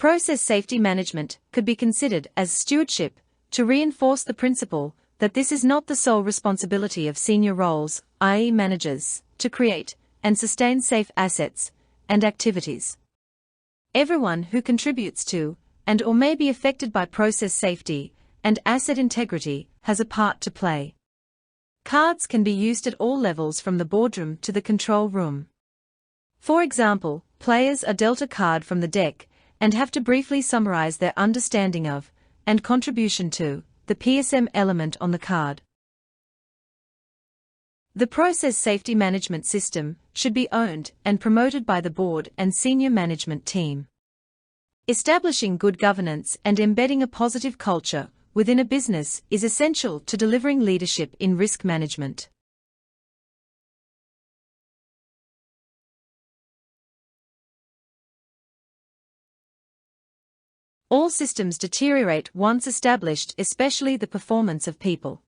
Process safety management could be considered as stewardship, to reinforce the principle that this is not the sole responsibility of senior roles, i.e. managers, to create and sustain safe assets and activities. Everyone who contributes to and/or may be affected by process safety and asset integrity has a part to play. Cards can be used at all levels from the boardroom to the control room. For example, players are dealt a card from the deck and have to briefly summarize their understanding of and contribution to the PSM element on the card. The process safety management system should be owned and promoted by the board and senior management team. Establishing good governance and embedding a positive culture within a business is essential to delivering leadership in risk management. All systems deteriorate once established, especially the performance of people.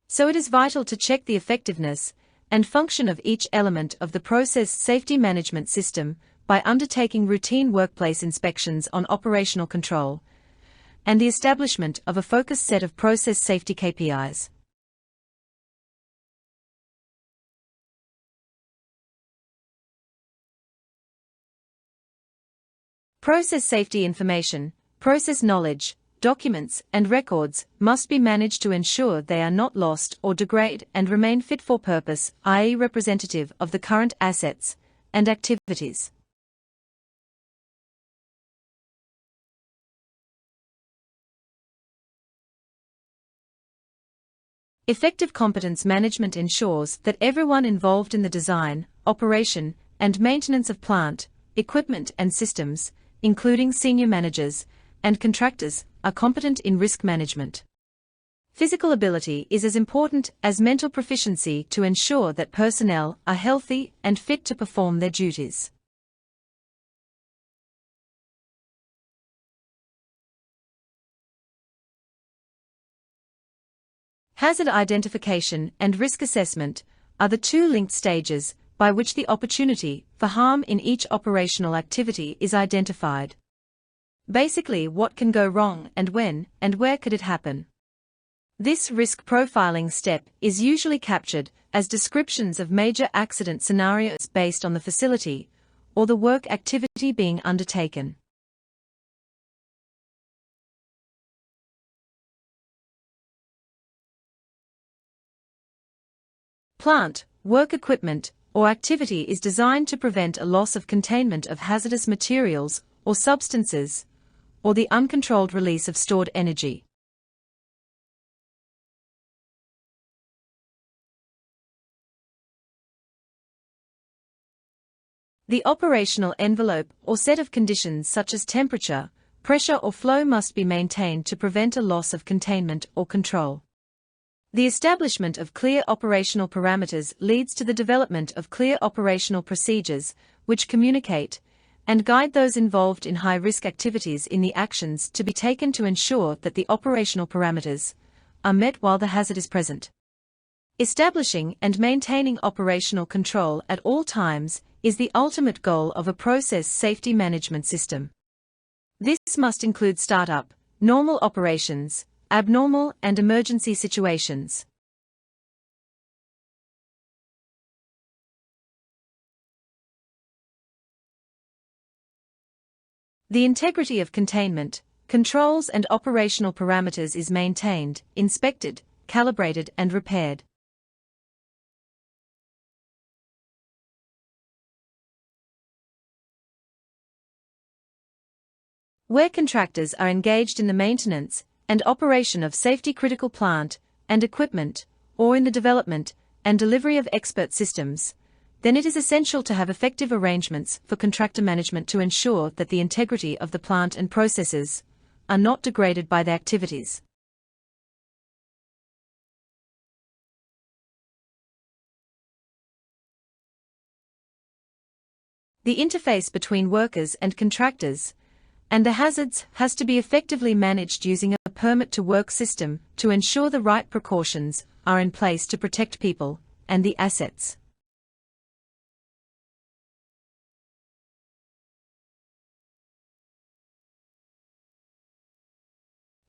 So it is vital to check the effectiveness and function of each element of the process safety management system by undertaking routine workplace inspections on operational control and the establishment of a focused set of process safety KPIs. Process safety information, process knowledge, documents, and records must be managed to ensure they are not lost or degrade and remain fit for purpose, i.e. representative of the current assets and activities. Effective competence management ensures that everyone involved in the design, operation, and maintenance of plant, equipment, and systems, including senior managers and contractors, are competent in risk management. Physical ability is as important as mental proficiency to ensure that personnel are healthy and fit to perform their duties. Hazard identification and risk assessment are the two linked stages by which the opportunity for harm in each operational activity is identified. Basically, what can go wrong and when and where could it happen? This risk profiling step is usually captured as descriptions of major accident scenarios based on the facility or the work activity being undertaken. Plant, work equipment, or activity is designed to prevent a loss of containment of hazardous materials or substances, or the uncontrolled release of stored energy. The operational envelope or set of conditions such as temperature, pressure or flow must be maintained to prevent a loss of containment or control. The establishment of clear operational parameters leads to the development of clear operational procedures, which communicate and guide those involved in high-risk activities in the actions to be taken to ensure that the operational parameters are met while the hazard is present. Establishing and maintaining operational control at all times is the ultimate goal of a process safety management system. This must include startup, normal operations, abnormal and emergency situations. The integrity of containment, controls and operational parameters is maintained, inspected, calibrated and repaired. Where contractors are engaged in the maintenance and operation of safety-critical plant and equipment, or in the development and delivery of expert systems, then it is essential to have effective arrangements for contractor management to ensure that the integrity of the plant and processes are not degraded by the activities. The interface between workers and contractors and the hazards has to be effectively managed using a permit-to-work system to ensure the right precautions are in place to protect people and the assets.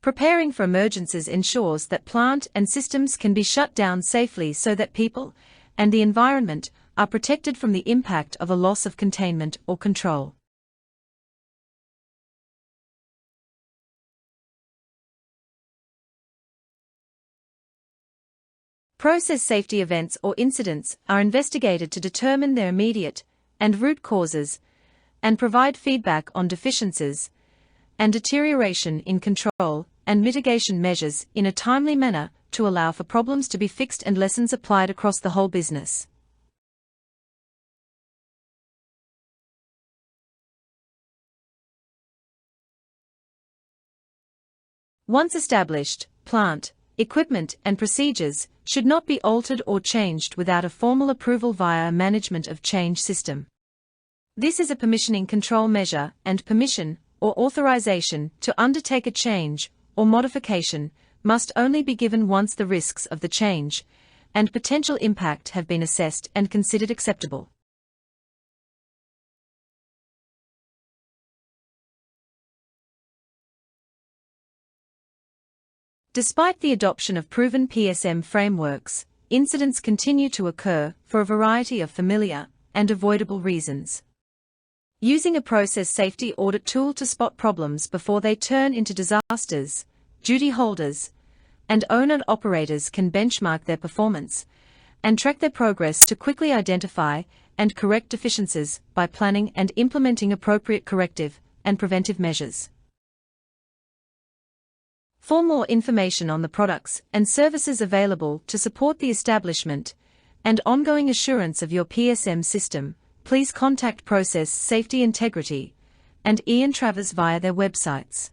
Preparing for emergencies ensures that plant and systems can be shut down safely so that people and the environment are protected from the impact of a loss of containment or control. Process safety events or incidents are investigated to determine their immediate and root causes and provide feedback on deficiencies and deterioration in control and mitigation measures in a timely manner to allow for problems to be fixed and lessons applied across the whole business. Once established, plant, equipment and procedures should not be altered or changed without a formal approval via a management of change system. This is a permissioning control measure, and permission or authorization to undertake a change or modification must only be given once the risks of the change and potential impact have been assessed and considered acceptable. Despite the adoption of proven PSM frameworks, incidents continue to occur for a variety of familiar and avoidable reasons. Using a process safety audit tool to spot problems before they turn into disasters, duty holders and owner-operators can benchmark their performance and track their progress to quickly identify and correct deficiencies by planning and implementing appropriate corrective and preventive measures. For more information on the products and services available to support the establishment and ongoing assurance of your PSM system, please contact Process Safety Integrity and Ian Travers via their websites.